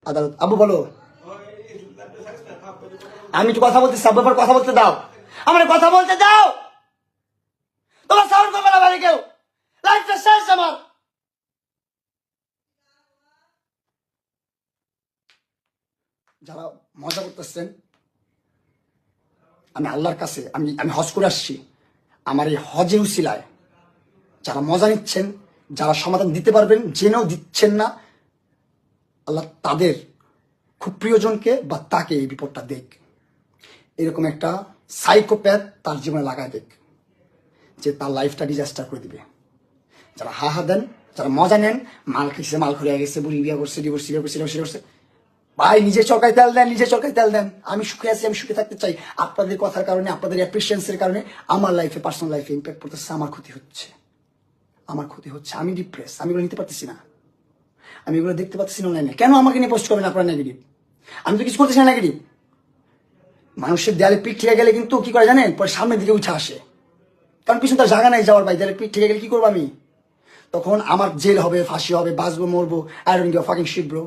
আদালত। আব্বু বলো। আমি তো কথা বলতেছি, আব্বু আবার কথা বলতে দাও, আমার কথা বলতে দাও। তোমার সাউন্ড করবে না বাড়ি কেউ, লাইফটা শেষ আমার। যারা মজা করতেছেন, আমি আল্লাহর কাছে আমি হজ করে আসছি, আমার এই হজের উসিলায় যারা মজা নিচ্ছেন, যারা সমাধান দিতে পারবেন জেনেও দিচ্ছেন না, আল্লাহ তাদের খুব প্রিয়জনকে বা তাকে এই বিপদটা দেখ, এরকম একটা সাইকোপ্যাথ তার জীবনে লাগায় দেখ, যে তার লাইফটা ডিজাস্টার করে দিবে। যারা হা হা দেন, যারা মজা নেন, মাল খেয়েছে, মাল খরিয়া গেছে, বুড়ি বিয়া করছে, ডিভোর্স করছে, ভাই নিজে চরকায় তেল দেন, নিজে চরকায় তেল দেন। আমি সুখে আছি, আমি সুখে থাকতে চাই। আপনাদের কথার কারণে, আপনাদের অ্যাপ্রিসিয়েন্সের কারণে আমার লাইফে, পার্সোনাল লাইফে ইম্প্যাক্ট পড়তেছে, আমার ক্ষতি হচ্ছে, আমার ক্ষতি হচ্ছে। আমি ডিপ্রেস, আমি এগুলো নিতে পারতেছি না, আমি এগুলো দেখতে পাচ্ছি না অনলাইনে। কেন আমাকে নিয়ে পোস্ট করবেন আপনারা নেগেটিভ? আমি তো কিছু করতেছি না নেগেটিভ। মানুষের দেয়ালে পিঠ ঠেকে গেলে কিন্তু কি করে জানেন, পরে সামনের দিকে উঠে আসে, কারণ পিছনে তার জায়গা নাই যাওয়ার। ভাই দেয়ালে পিঠ ঠেকে গেলে কি করবো আমি? তখন আমার জেল হবে, ফাঁসি হবে, বাঁচবো, মরবো, I don't give a fucking shit bro.